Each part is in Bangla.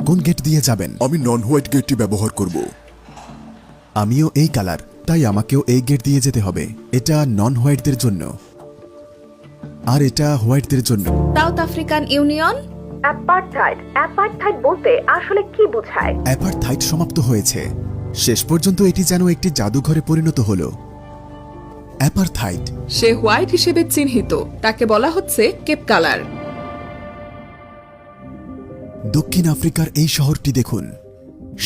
কোন গেট দিয়ে যাবেন? আমি নন হোয়াইট গেটটি ব্যবহার করব। আমিও এই কালার, তাই আমাকেও এই গেট দিয়ে যেতে হবে। এটা নন হোয়াইটদের জন্য আর এটা হোয়াইটদের জন্য। South African union. Apartheid. Apartheid বলতে আসলে কি বোঝায়? অ্যাপারথাইড সমাপ্ত হয়েছে। শেষ পর্যন্ত এটি যেন একটি জাদুঘরে পরিণত হলো। অ্যাপারথাইড। সে হোয়াইট হিসেবে চিহ্নিত, তাকে বলা হচ্ছে কেপ কালার। দক্ষিণ আফ্রিকার এই শহরটি দেখুন।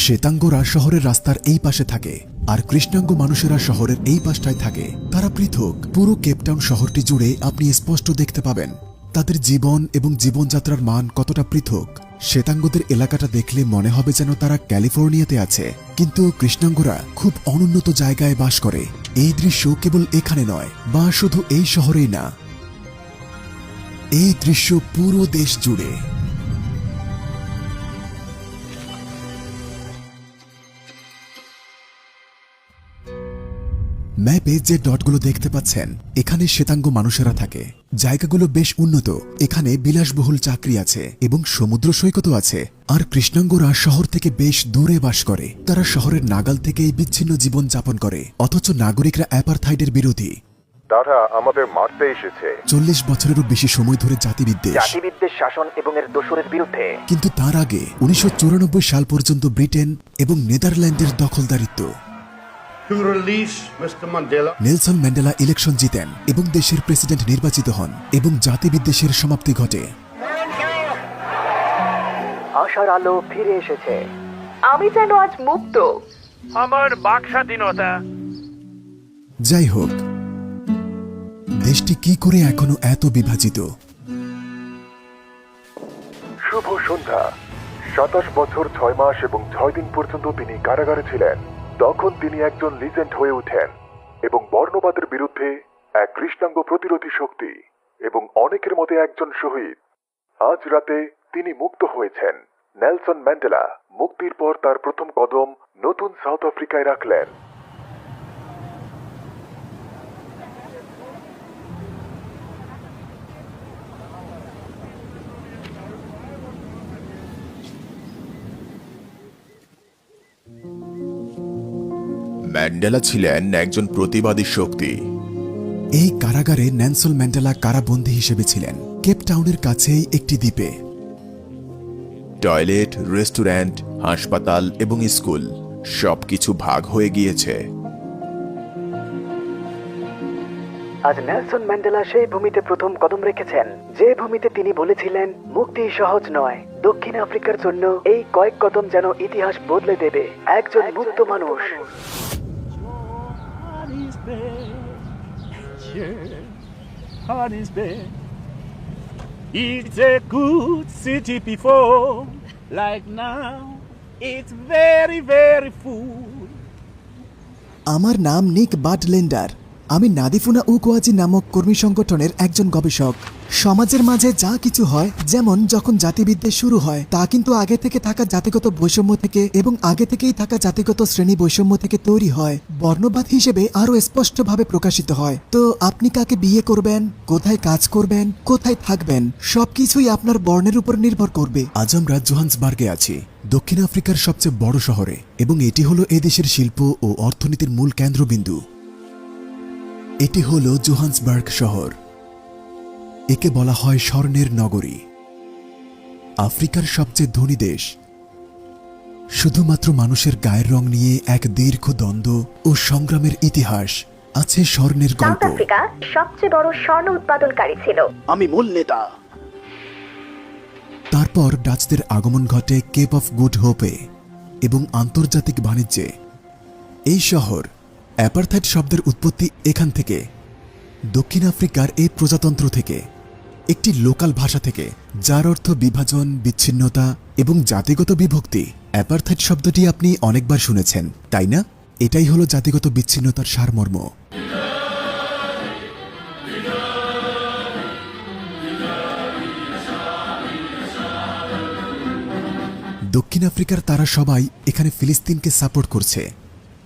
শ্বেতাঙ্গরা শহরের রাস্তার এই পাশে থাকে আর কৃষ্ণাঙ্গ মানুষেরা শহরের এই পাশটায় থাকে। তারা পৃথক। পুরো কেপটাউন শহরটি জুড়ে আপনি স্পষ্ট দেখতে পাবেন তাদের জীবন এবং জীবনযাত্রার মান কতটা পৃথক। শ্বেতাঙ্গদের এলাকাটা দেখলে মনে হবে যেন তারা ক্যালিফোর্নিয়াতে আছে, কিন্তু কৃষ্ণাঙ্গরা খুব অনুন্নত জায়গায় বাস করে। এই দৃশ্য কেবল এখানে নয় বা শুধু এই শহরেই না, এই দৃশ্য পুরো দেশ জুড়ে। ম্যাপে যে ডটগুলো দেখতে পাচ্ছেন, এখানে শ্বেতাঙ্গ মানুষেরা থাকে। জায়গাগুলো বেশ উন্নত। এখানে বিলাসবহুল চাকরি আছে এবং সমুদ্র সৈকতও আছে। আর কৃষ্ণাঙ্গরা শহর থেকে বেশ দূরে বাস করে। তারা শহরের নাগাল থেকেই বিচ্ছিন্ন জীবন যাপন করে, অথচ নাগরিকরা অ্যাপারথাইডের বিরোধী। তারা আমাদের মারতে এসেছে। 40 বছরেরও বেশি সময় ধরে জাতিবিদ্বেষ শাসন এবং এর দোসরের বিরুদ্ধে। কিন্তু তার আগে 1994 সাল পর্যন্ত ব্রিটেন এবং নেদারল্যান্ডের দখলদারিত্ব। নেলসন ম্যান্ডেলা ইলেকশন জিতেন এবং দেশের প্রেসিডেন্ট নির্বাচিত হন এবং জাতিবিদ্বেষের সমাপ্তি ঘটে। আশার আলো ফিরে এসেছে। আমি যেন আজ মুক্ত। আমার বাক স্বাধীনতা। যাই হোক, দেশটি কি করে এখনো এত বিভাজিত? শুভ সন্ধ্যা। 27 বছর 6 মাস এবং 6 দিন পর্যন্ত তিনি কারাগারে ছিলেন। তখন তিনি একজন লিজেন্ড হয়ে ওঠেন এবং বর্ণবাদের বিরুদ্ধে এক কৃষ্ণাঙ্গ প্রতিরোধী শক্তি এবং অনেকের মধ্যে একজন শহীদ। আজ রাতে তিনি মুক্ত হয়েছেন। নেলসন ম্যান্ডেলা মুক্তির পর তার প্রথম কদম নতুন সাউথ আফ্রিকায় রাখলেন। ম্যান্ডেলা ছিলেন একজন প্রতিবাদী শক্তি। এই কারাগারে নেলসন ম্যান্ডেলা কারাবন্দী হিসেবে ছিলেন, কেপটাউনের কাছেই একটি দ্বীপে। টয়লেট, রেস্টুরেন্ট, হাসপাতাল এবং স্কুল সবকিছু ভাগ হয়ে গিয়েছে। আজ নেলসন ম্যান্ডেলা সেই ভূমিতে প্রথম কদম রেখেছেন, যে ভূমিতে তিনি বলেছিলেন মুক্তি সহজ নয়। দক্ষিণ আফ্রিকার জন্য এই কয়েক কদম যেন ইতিহাস বদলে দেবে। একজন মুক্ত মানুষ। It's a good city before, like now, it's very, very full. আমার নাম নিক বাটলেন্ডার। আমি নাদিফুনা উকোয়াজি নামক কর্মী সংগঠনের একজন গবেষক। সমাজের মাঝে যা কিছু হয়, যেমন যখন জাতিবিদ্বেষ শুরু হয়, তা কিন্তু আগে থেকে থাকা জাতিগত বৈষম্য থেকে এবং আগে থেকেই থাকা জাতিগত শ্রেণী বৈষম্য থেকে তৈরি হয়। বর্ণবাদ হিসেবে আরো স্পষ্টভাবে প্রকাশিত হয়। তো আপনি কাকে বিয়ে করবেন, কোথায় কাজ করবেন, কোথায় থাকবেন, সবকিছুই আপনার বর্ণের উপর নির্ভর করবে। আজ আমরা জোহান্সবার্গে আছি, দক্ষিণ আফ্রিকার সবচেয়ে বড় শহরে, এবং এটি হলো এদেশের শিল্প ও অর্থনীতির মূল কেন্দ্রবিন্দু। এটি হল জোহান্সবার্গ শহর। একে বলা হয় স্বর্ণের নগরী। আফ্রিকার সবচেয়ে ধনী দেশ। শুধুমাত্র মানুষের গায়ের রং নিয়ে এক দীর্ঘ দ্বন্দ্ব ও সংগ্রামের ইতিহাস আছে। স্বর্ণের সাউথ গল্প। আফ্রিকা সবচেয়ে বড় স্বর্ণ উৎপাদনকারী ছিল। আমি মূল নেতা। তারপর ডাচদের আগমন ঘটে কেপ অফ গুড হোপে এবং আন্তর্জাতিক বাণিজ্যে। এই শহর, অ্যাপারথাইড শব্দের উৎপত্তি এখান থেকে, দক্ষিণ আফ্রিকার এই প্রজাতন্ত্র থেকে, একটি লোকাল ভাষা থেকে, যার অর্থ বিভাজন, বিচ্ছিন্নতা এবং জাতিগত বিভক্তি। অ্যাপারথাইড শব্দটি আপনি অনেকবার শুনেছেন, তাই না? এটাই হলো জাতিগত বিচ্ছিন্নতার সারমর্ম। দক্ষিণ আফ্রিকার তারা সবাই এখানে ফিলিস্তিনকে সাপোর্ট করছে।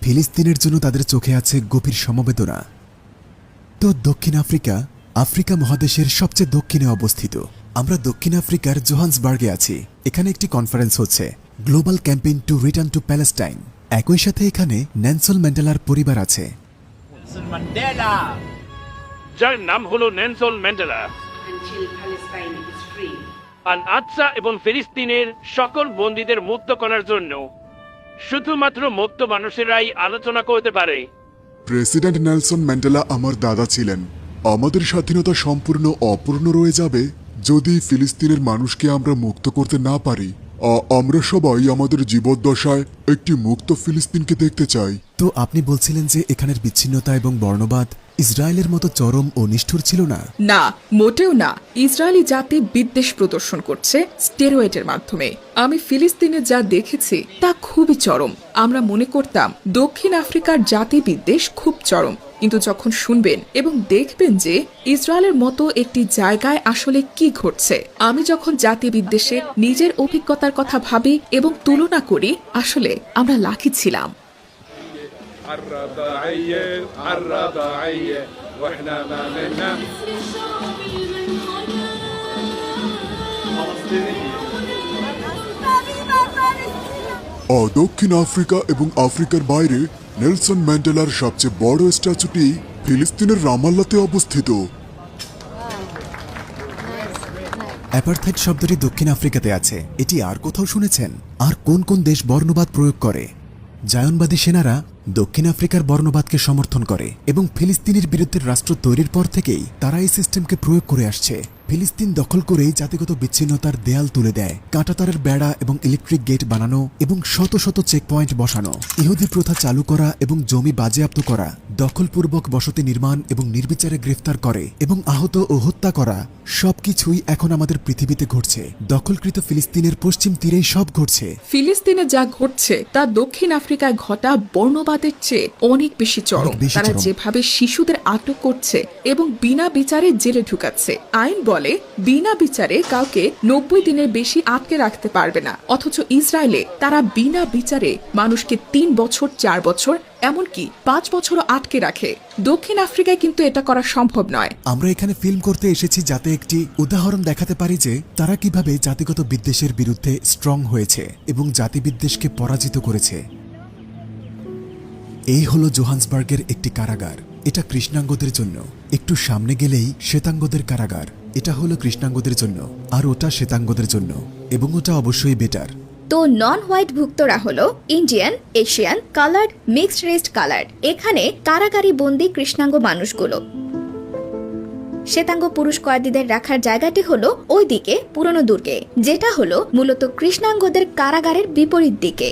ফিলিস্তিনের জন্য তাদের চোখে আছে গভীর সমবেদনা। তো দক্ষিণ আফ্রিকা আফ্রিকা মহাদেশের সবচেয়ে দক্ষিণে অবস্থিত। আমরা দক্ষিণ আফ্রিকার জোহান্সবার্গে আছি। এখানে একটি কনফারেন্স হচ্ছে। Global campaign to return to Palestine. একই সাথে এখানে নেলসন ম্যান্ডেলার পরিবার আছে। Nelson Mandela. যার নাম হলো Nelson Mandela. until Palestine is free. আর আচ্ছা এবং ফিলিস্তিনের সকল বন্দীদের মুক্ত করার জন্য শুধুমাত্র মুক্ত মানুষেরাই আলোচনা করতে পারে। প্রেসিডেন্ট নেলসন ম্যান্ডেলা আমার দাদা ছিলেন। আমাদের স্বাধীনতা সম্পূর্ণ অপূর্ণ রয়ে যাবে যদি ফিলিস্তিনের মানুষকে আমরা মুক্ত করতে না পারি। আমরা সবাই আমাদের জীবদ্দশায় একটি মুক্ত ফিলিস্তিনকে দেখতে চাই। তো আপনি বলছিলেন যে এখানের বিচ্ছিন্নতা এবং বর্ণবাদ ইসরায়েলের মতো চরম ও নিষ্ঠুর ছিল না? না, মোটেও না। ইসরায়েলি জাতি বিদ্বেষ প্রদর্শন করছে স্টেরয়েডের মাধ্যমে। আমি ফিলিস্তিনে যা দেখেছি তা খুবই চরম। আমরা মনে করতাম দক্ষিণ আফ্রিকার জাতি বিদ্বেষ খুব চরম, কিন্তু যখন শুনবেন এবং দেখবেন যে ইসরায়েলের মতো একটি জায়গায় আসলে কি ঘটছে, আমি যখন জাতি বিদ্বেষে নিজের অভিজ্ঞতার কথা ভাবি এবং তুলনা করি, আসলে আমরা লাকি ছিলাম। দক্ষিণ আফ্রিকা এবং আফ্রিকার বাইরে নেলসন ম্যান্ডেলার সবচেয়ে বড় স্ট্যাচুটি ফিলিস্তিনের রামাল্লাতে অবস্থিত। অ্যাপারথাইড শব্দটি দক্ষিণ আফ্রিকাতে আছে। এটি আর কোথাও শুনেছেন? আর কোন কোন দেশ বর্ণবাদ প্রয়োগ করে? জায়নবাদী সেনারা দক্ষিণ আফ্রিকার বর্ণবাদকে সমর্থন করে এবং ফিলিস্তিনের বিরুদ্ধে রাষ্ট্র তৈরির পর থেকেই তারা এই সিস্টেমকে প্রয়োগ করে আসছে। ফিলিস্তিন দখল করেই জাতিগত বিচ্ছিন্নতার দেয়াল তুলে দেয়, কাঁটাতারের বেড়া এবং ইলেকট্রিক গেট বানানো এবং শত শত চেকপয়েন্ট বসানো, ইহুদি প্রথা চালু করা এবং জমি বাজেয়াপ্ত করা, দখলপূর্বক বসতি নির্মাণ এবং নির্বিচারে গ্রেফতার করে এবং আহত ও হত্যা করা, সবকিছুই এখন আমাদের পৃথিবীতে ঘটছে। দখলকৃত ফিলিস্তিনের পশ্চিম তীরেই সব ঘটছে। ফিলিস্তিনে যা ঘটছে তা দক্ষিণ আফ্রিকায় ঘটা বর্ণবাদের চেয়ে অনেক বেশি চরম। তারা যেভাবে শিশুদের আটক করছে এবং বিনা বিচারে জেলে ঢুকাচ্ছে। আইন বলে বিনা বিচারে কাউকে 90 দিনের বেশি আটকে রাখতে পারবে না, অথচ ইসরায়েলে তারা বিনা বিচারে মানুষকে 3 বছর, 4 বছর, এমনকি 5 বছরও আটকে রাখে। দক্ষিণ আফ্রিকায় কিন্তু এটা করা সম্ভব নয়। আমরা এখানে ফিল্ম করতে এসেছি যাতে একটি উদাহরণ দেখাতে পারি যে তারা কিভাবে জাতিগত বিদ্বেষের বিরুদ্ধে স্ট্রং হয়েছে এবং জাতিবিদ্বেষকে পরাজিত করেছে। এই হলো জোহান্সবার্গের একটি কারাগার। এটা কৃষ্ণাঙ্গদের জন্য। একটু সামনে গেলেই শ্বেতাঙ্গদের কারাগার। এটা হলো কৃষ্ণাঙ্গদের জন্য, আর ওটা শ্বেতাঙ্গদের জন্য, এবং ওটা অবশ্যই বেটার। তো নন হোয়াইট ভুক্তরা হলো Indian, Asian, coloured, mixed raced coloured. এখানে কারাগারি বন্দী কৃষ্ণাঙ্গ মানুষগুলো। শ্বেতাঙ্গ পুরুষ কয়েদিদের রাখার জায়গাটি হলো ওই দিকে পুরনো দুর্গে, যেটা হলো মূলত কৃষ্ণাঙ্গদের কারাগারের বিপরীত দিকে।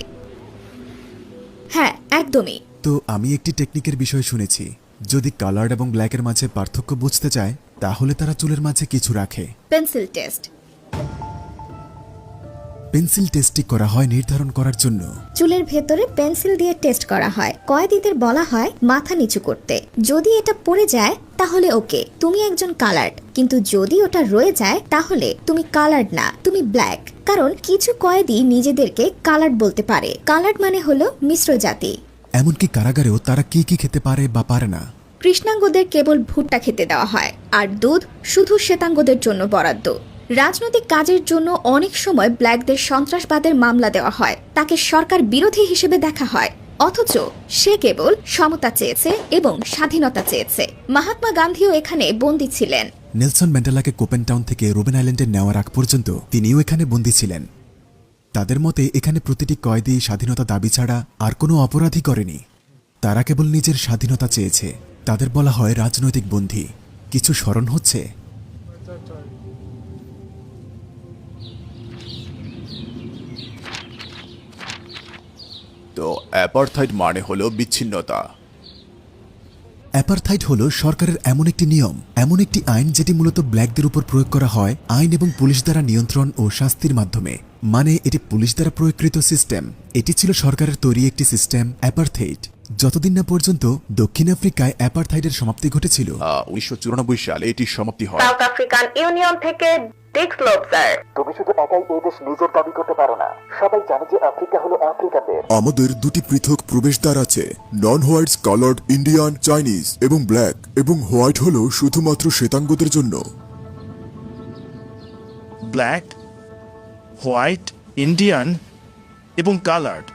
হ্যাঁ, একদমই। তো আমি একটি টেকনিকের বিষয় শুনেছি, যদি কালার্ড এবং ব্ল্যাকের মাঝে পার্থক্য বুঝতে চায় তাহলে তারা চুলের মাঝে কিছু রাখে। Pencil test. পেন্সিল টেস্টটি করা হয় নির্ধারণ করার জন্য। চুলের ভেতরে পেন্সিল দিয়ে টেস্ট করা হয়। কয়েদিদের বলা হয় মাথা নিচু করতে। যদি এটা পড়ে যায় তাহলে ওকে, তুমি একজন কালার্ড, কিন্তু যদি ওটা রয়ে যায় তাহলে তুমি কালার্ড না, তুমি ব্ল্যাক। কারণ কিছু কয়েদি নিজেদেরকে কালার্ড বলতে পারে। কালার্ড মানে হলো মিশ্র জাতি। এমনকি কারাগারেও তারা কি কি খেতে পারে বা পারে না। কৃষ্ণাঙ্গদের কেবল ভুট্টা খেতে দেওয়া হয়, আর দুধ শুধু শ্বেতাঙ্গদের জন্য বরাদ্দ। রাজনৈতিক কাজের জন্য অনেক সময় ব্ল্যাকদের সন্ত্রাসবাদের মামলা দেওয়া হয়, তাকে সরকার বিরোধী হিসেবে দেখা হয়, অথচ সে কেবল সমতা চেয়েছে এবং স্বাধীনতা চেয়েছে। মহাত্মা গান্ধীও এখানে বন্দী ছিলেন। নেলসন ম্যান্ডেলাকে কোপেন টাউন থেকে রোবেন আইল্যান্ডে নেওয়ার আগ পর্যন্ত তিনিও এখানে বন্দী ছিলেন। তাদের মতে এখানে প্রতিটি কয়েদি স্বাধীনতা দাবি ছাড়া আর কোনো অপরাধী করেনি, তারা কেবল নিজের স্বাধীনতা চেয়েছে। তাদের বলা হয় রাজনৈতিক বন্দী। কিছু স্মরণ হচ্ছে? তো অ্যাপারথাইড মানে হলো বিচ্ছিন্নতা। অ্যাপারথাইড হলো সরকারের এমন একটি নিয়ম, এমন একটি আইন যেটি মূলত ব্ল্যাকদের উপর প্রয়োগ করা হয় আইন এবং পুলিশ দ্বারা নিয়ন্ত্রণ ও শাস্তির মাধ্যমে। মানে এটি পুলিশ দ্বারা প্রয়োগকৃত সিস্টেম। এটি ছিল সরকারের তৈরি একটি সিস্টেম, অ্যাপারথাইড। যতদিন না পর্যন্ত দক্ষিণ আফ্রিকায় অ্যাপারথাইডের সমাপ্তি ঘটেছিল। 1994 সালে এটির সমাপ্তি হয়। সাউথ আফ্রিকান ইউনিয়ন থেকে ডিক্স লোবসার। তুমি শুধু একাই এই দেশ নিজের দাবি করতে পারো না। সবাই জানে যে আফ্রিকা হলো আফ্রিকাদের। আমাদের দুটি পৃথক প্রবেশদ্বার আছে, নন হোয়াইটস, কালার্ড, ইন্ডিয়ান, চাইনিজ এবং ব্ল্যাক, এবং হোয়াইট হলো শুধুমাত্র শ্বেতাঙ্গদের জন্য। Black, white, Indian, এবং কালার্ড।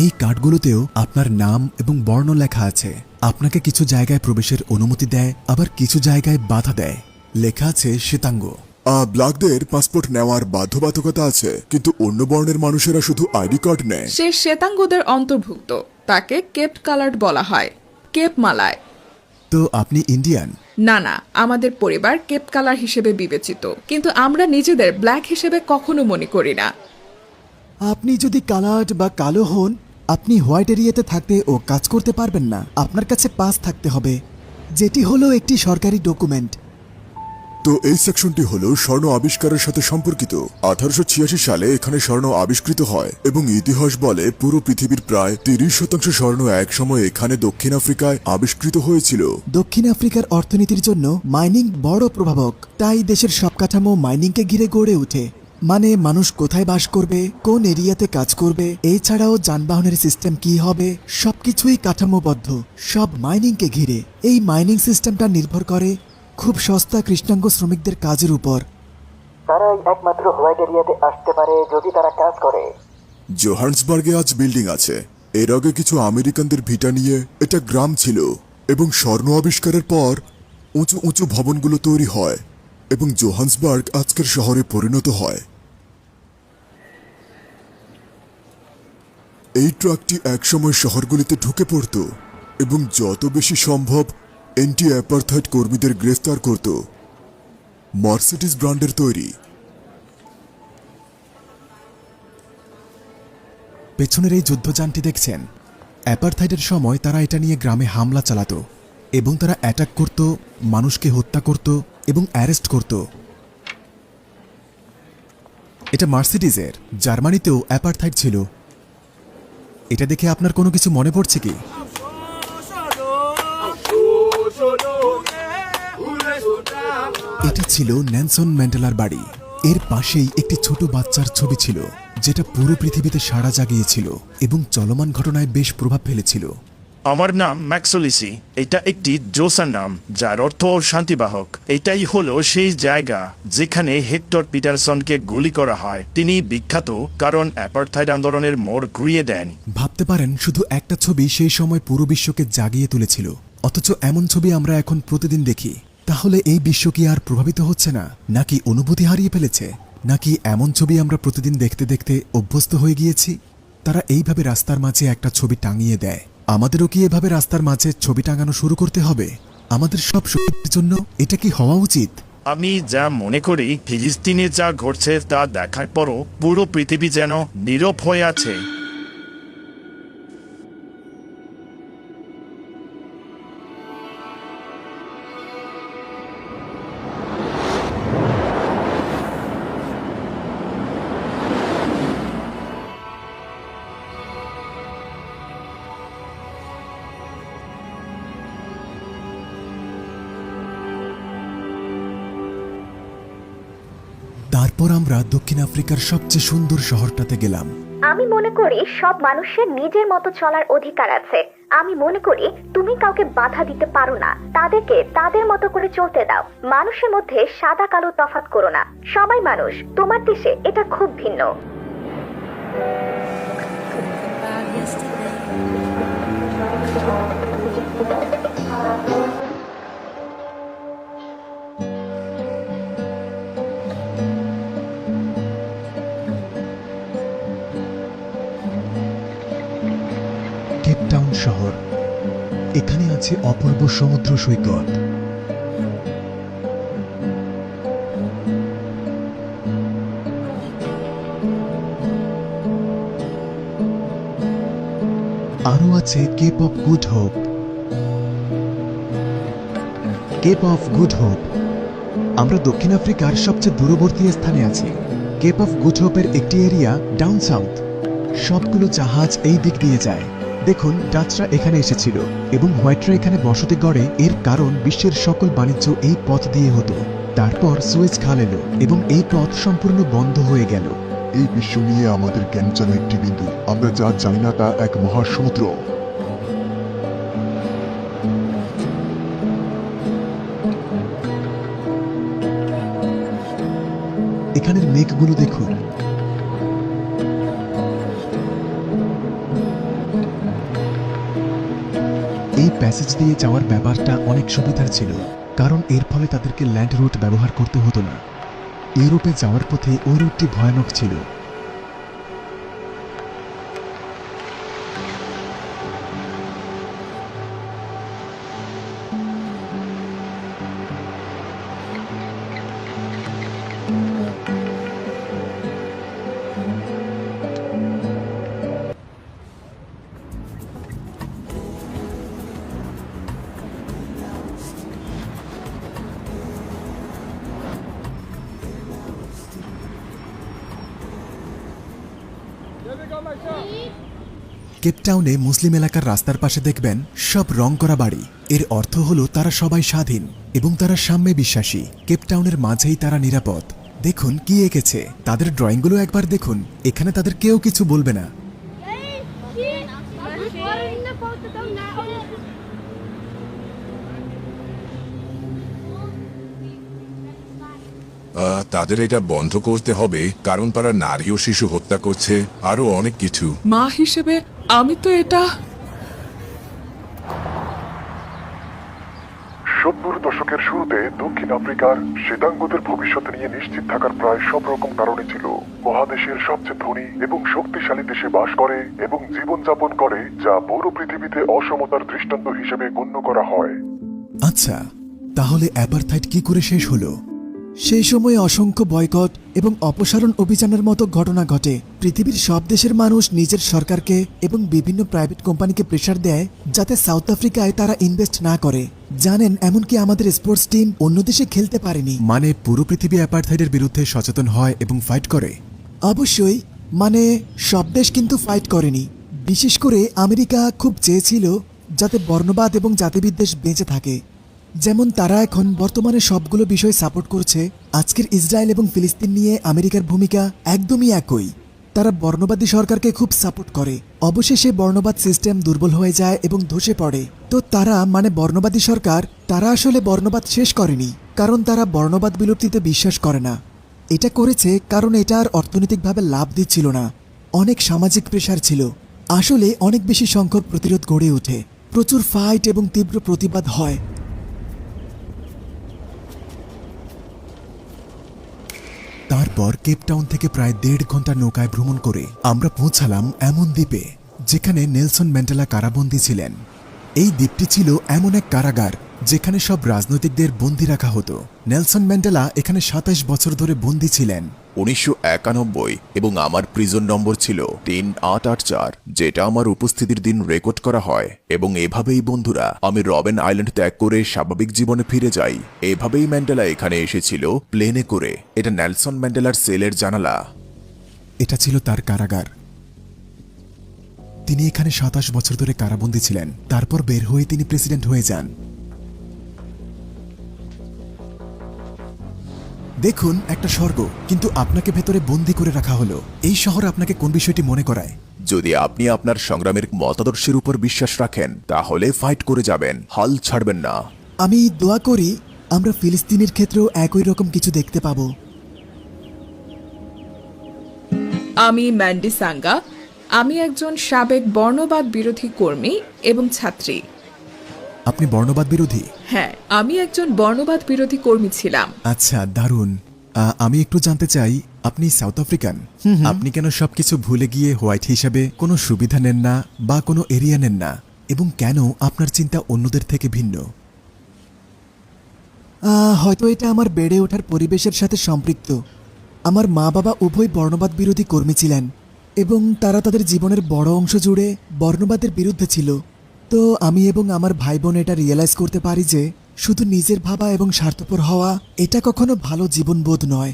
এই কার্ডগুলোতেও আপনার নাম এবং বর্ণ লেখা আছে। আপনাকে কিছু জায়গায় প্রবেশের অনুমতি দেয়, আবার কিছু জায়গায় বাধা দেয়। লেখা আছে শ্বেতাঙ্গ। ব্ল্যাকদের পাসপোর্ট নেওয়ার বাধ্যবাধকতা আছে, কিন্তু অন্য বর্ণের মানুষেরা শুধু আইডি কার্ড নেয়। সে শ্বেতাঙ্গদের অন্তর্ভুক্ত। তাকে কেপ কালার্ড বলা হয়, কেপ মালায়। তো আপনি ইন্ডিয়ান? না না, আমাদের পরিবার কেপ কালার হিসেবে বিবেচিত, কিন্তু আমরা নিজেদের ব্ল্যাক হিসেবে কখনো মনে করি না। আপনি যদি কালার্ড বা কালো হন, আপনি হোয়াইট এরিয়াতে থাকতে ও কাজ করতে পারবেন না। আপনার কাছে পাস থাকতে হবে, যেটি হলো একটি সরকারি ডকুমেন্ট। তো এই সেকশনটি হলো স্বর্ণ আবিষ্কারের সাথে সম্পর্কিত। 1886 সালে এখানে স্বর্ণ আবিষ্কৃত হয় এবং ইতিহাস বলে পুরো পৃথিবীর প্রায় 30% স্বর্ণ এক সময় এখানে দক্ষিণ আফ্রিকায় আবিষ্কৃত হয়েছিল। দক্ষিণ আফ্রিকার অর্থনীতির জন্য মাইনিং বড় প্রভাবক, তাই দেশের সব কাঠামো মাইনিংকে ঘিরে গড়ে ওঠে। মানে মানুষ কোথায় বাস করবে, কোন এরিয়াতে কাজ করবে, এছাড়াও যানবাহনের সিস্টেম কি হবে, সবকিছুই কাঠামোবদ্ধ, সব মাইনিংকে ঘিরে। এই মাইনিং সিস্টেমটা নির্ভর করে খুব সস্তা কৃষ্ণাঙ্গ শ্রমিকদের কাজের উপর। তারাই একমাত্র হোয়াইট এরিয়াতে আসতে পারে যদি তারা কাজ করে। জোহান্সবার্গে আজ বিল্ডিং আছে। এর আগে কিছু আমেরিকানদের ভিটা নিয়ে এটা গ্রাম ছিল, এবং স্বর্ণ আবিষ্কারের পর উঁচু উঁচু ভবনগুলো তৈরি হয় এবং জোহান্সবার্গ আজকের শহরে পরিণত হয়। এই ট্রাকটি একসময় শহরগুলিতে ঢুকে পড়ত এবং যত বেশি সম্ভব এন্টি অ্যাপারথাইড কর্মীদের গ্রেফতার করত। মার্সিডিজ ব্র্যান্ডের তৈরি। পেছনের এই যুদ্ধযানটি দেখছেন, অ্যাপারথাইডের সময় তারা এটা নিয়ে গ্রামে হামলা চালাতো এবং তারা অ্যাটাক করত, মানুষকে হত্যা করত এবং অ্যারেস্ট করত। এটা মার্সিডিজের। জার্মানিতেও অ্যাপারথাইড ছিল। এটা দেখে আপনার কোনো কিছু মনে পড়ছে কি? এটা ছিল নেলসন ম্যান্ডেলার বাড়ি। এর পাশেই একটি ছোট বাচ্চার ছবি ছিল, যেটা পুরো পৃথিবীতে সাড়া জাগিয়েছিল এবং চলমান ঘটনায় বেশ প্রভাব ফেলেছিল। আমার নাম ম্যাক্সোলিসি। এটা একটি জোসার নাম, যার অর্থ শান্তিবাহক। এটাই হলো সেই জায়গা যেখানে হেক্টর পিটারসনকে গুলি করা হয়। তিনি বিখ্যাত কারণ অ্যাপারথাইড আন্দোলনের মোড় ঘুরিয়ে দেন। ভাবতে পারেন, শুধু একটা ছবি সেই সময় পুরো বিশ্বকে জাগিয়ে তুলেছিল। অথচ এমন ছবি আমরা এখন প্রতিদিন দেখি। তাহলে এই বিশ্ব কি আর প্রভাবিত হচ্ছে না, নাকি অনুভূতি হারিয়ে ফেলেছে, নাকি এমন ছবি আমরা প্রতিদিন দেখতে দেখতে অভ্যস্ত হয়ে গিয়েছি? তারা এইভাবে রাস্তার মাঝে একটা ছবি টাঙিয়ে দেয়। আমাদেরও কি এভাবে রাস্তার মাঝে ছবি টাঙানো শুরু করতে হবে? আমাদের সব শক্তির জন্য এটা কি হওয়া উচিত? আমি যা মনে করি, ফিলিস্তিনে যা ঘটছে তা দেখার পরও পুরো পৃথিবী যেন নীরব হয়ে আছে। তারপর আমরা দক্ষিণ আফ্রিকার সবচেয়ে সুন্দর শহরটাতে গেলাম। আমি মনে করি সব মানুষের নিজের মতো চলার অধিকার আছে। আমি মনে করি তুমি কাউকে বাধা দিতে পারো না, তাদেরকে তাদের মতো করে চলতে দাও। মানুষের মধ্যে সাদা কালো তফাৎ করো না, সবাই মানুষ। তোমার দেশে এটা খুব ভিন্ন। কেপ টাউন শহর। এখানে আছে অপূর্ব সমুদ্র সৈকত। আরও আছে Cape of Good Hope. Cape of Good Hope. আমরা দক্ষিণ আফ্রিকার সবচেয়ে দূরবর্তী স্থানে আছি। কেপ অফ গুড হোপের একটি এরিয়া ডাউন সাউথ। সবগুলো জাহাজ এই দিক দিয়ে যায়। দেখুন, ডাচরা এখানে এসেছিল এবং হোয়াইটরা এখানে বসতি গড়ে। এর কারণ বিশ্বের সকল বাণিজ্য এই পথ দিয়ে হতো। তারপর সুয়েজ খাল এলো এবং এই পথ সম্পূর্ণ বন্ধ হয়ে গেল। এই বিশ্ব নিয়ে আমাদের জ্ঞান যেন একটি বিন্দু। আমরা যা জানি না তা এক মহাসমুদ্র। এখানের মেঘগুলো দেখুন। এই প্যাসেজ দিয়ে যাওয়ার ব্যাপারটা অনেক সুবিধার ছিল, কারণ এর ফলে তাদেরকে ল্যান্ড রুট ব্যবহার করতে হতো না। ইউরোপে যাওয়ার পথে ওই রুটটি ভয়ানক ছিল। কেপটাউনে মুসলিম এলাকার রাস্তার পাশে দেখবেন সব রং করা বাড়ি। এর অর্থ হলো তারা সবাই স্বাধীন এবং তারা সাম্যে বিশ্বাসী। কেপটাউনের মাঝেই তারা নিরাপদ। দেখুন কি এঁকেছে, তাদের ড্রয়িংগুলো একবার দেখুন। এখানে তাদের কেউ কিছু বলবে না। তাদের এটা বন্ধ করতে হবে, কারণ তারা নারী ও শিশু হত্যা করছে, আরো অনেক কিছু। মা হিসেবে আমি তো এটা 70 দশকের শুরুতে দক্ষিণ আফ্রিকার শ্বেতাঙ্গদের ভবিষ্যৎ নিয়ে নিশ্চিত থাকার প্রায় সব রকম কারণে ছিল। মহাদেশের সবচেয়ে ধনী এবং শক্তিশালী দেশে বাস করে এবং জীবনযাপন করে, যা পুরো পৃথিবীতে অসমতার দৃষ্টান্ত হিসেবে গণ্য করা হয়। আচ্ছা, তাহলে অ্যাপারথাইড কি করে শেষ হলো? সেই সময়ে অসংখ্য বয়কট এবং অপসারণ অভিযানের মতো ঘটনা ঘটে। পৃথিবীর সব দেশের মানুষ নিজের সরকারকে এবং বিভিন্ন প্রাইভেট কোম্পানিকে প্রেসার দেয় যাতে সাউথ আফ্রিকায় তারা ইনভেস্ট না করে। জানেন, এমনকি আমাদের স্পোর্টস টিম অন্য দেশে খেলতে পারেনি। মানে পুরো পৃথিবী অ্যাপারথাইডের বিরুদ্ধে সচেতন হয় এবং ফাইট করে। অবশ্যই, মানে সব দেশ কিন্তু ফাইট করেনি। বিশেষ করে আমেরিকা খুব চেয়েছিল যাতে বর্ণবাদ এবং জাতিবিদ্বেষ বেঁচে থাকে। যেমন তারা এখন বর্তমানে সবগুলো বিষয় সাপোর্ট করছে। আজকের ইসরায়েল এবং ফিলিস্তিন নিয়ে আমেরিকার ভূমিকা একদমই একই। তারা বর্ণবাদী সরকারকে খুব সাপোর্ট করে। অবশেষে বর্ণবাদ সিস্টেম দুর্বল হয়ে যায় এবং ধসে পড়ে। তো তারা মানে বর্ণবাদী সরকার, তারা আসলে বর্ণবাদ শেষ করেনি, কারণ তারা বর্ণবাদ বিলুপ্তিতে বিশ্বাস করে না। এটা করেছে কারণ এটা আর অর্থনৈতিকভাবে লাভ দিচ্ছিল না। অনেক সামাজিক প্রেশার ছিল। আসলে অনেক বেশি সংখ্যক প্রতিরোধ গড়ে ওঠে, প্রচুর ফাইট এবং তীব্র প্রতিবাদ হয়। তারপর কেপটাউন থেকে প্রায় 1.5 ঘন্টা নৌকায় ভ্রমণ করে আমরা পৌঁছালাম এমন দ্বীপে যেখানে নেলসন ম্যান্ডেলা কারাবন্দী ছিলেন। এই দ্বীপটি ছিল এমন এক কারাগার যেখানে সব রাজনৈতিকদের বন্দী রাখা হতো। নেলসন ম্যান্ডেলা এখানে 27 বছর ধরে বন্দী ছিলেন। 1991 এবং আমার প্রিজন নম্বর ছিল 3884, যেটা আমার উপস্থিতির দিন রেকর্ড করা হয়। এবং এভাবেই বন্ধুরা, আমি রবেন আইল্যান্ড ত্যাগ করে স্বাভাবিক জীবনে ফিরে যাই। এভাবেই ম্যান্ডেলা এখানে এসেছিল প্লেনে করে। এটা নেলসন ম্যান্ডেলার সেলের জানালা। এটা ছিল তার কারাগার। তিনি এখানে 27 বছর ধরে কারাবন্দী ছিলেন। তারপর বের হয়ে তিনি প্রেসিডেন্ট হয়ে যান। দেখুন, একটা স্বর্গ, কিন্তু আপনাকে ভেতরে বন্দী করে রাখা হলো। এই শহর আপনাকে কোন বিষয়টি মনে করায়? যদি আপনি আপনার সংগ্রামের মতাদর্শের উপর বিশ্বাস রাখেন, তাহলে ফাইট করে যাবেন, হাল ছাড়বেন না। আমি দোয়া করি আমরা ফিলিস্তিনের ক্ষেত্রেও একই রকম কিছু দেখতে পাবো। আমি ম্যান্ডি সাঙ্গা। আমি একজন সাবেক বর্ণবাদ বিরোধী কর্মী এবং ছাত্রী। আপনি বর্ণবাদ বিরোধী? হ্যাঁ, আমি একজন বর্ণবাদ বিরোধী কর্মী ছিলাম। আচ্ছা, দারুণ। আমি একটু জানতে চাই, আপনি সাউথ আফ্রিকান। আপনি কেন সবকিছু ভুলে গিয়ে হোয়াইট হিসাবে কোনো সুবিধা নেন না বা কোনো এরিয়া নেন না, এবং কেন আপনার চিন্তা অন্যদের থেকে ভিন্ন? হয়তো এটা আমার বেড়ে ওঠার পরিবেশের সাথে সম্পৃক্ত। আমার মা বাবা উভয় বর্ণবাদ বিরোধী কর্মী ছিলেন এবং তারা তাদের জীবনের বড় অংশ জুড়ে বর্ণবাদের বিরুদ্ধে ছিল। তো আমি এবং আমার ভাই বোন এটা রিয়েলাইজ করতে পারি যে শুধু নিজের ভাবা এবং স্বার্থপর হওয়া এটা কখনো ভালো জীবনবোধ নয়।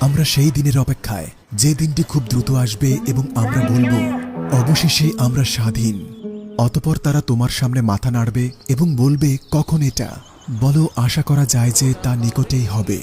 আমরা সেই দিনের অপেক্ষায়, যে দিনটি খুব দ্রুত আসবে এবং আমরা বলবো অবশেষে আমরা স্বাধীন। অতঃপর তারা তোমার সামনে মাথা নাড়বে এবং বলবে, কখন এটা? বলো, আশা করা যায় যে তা নিকটেই হবে।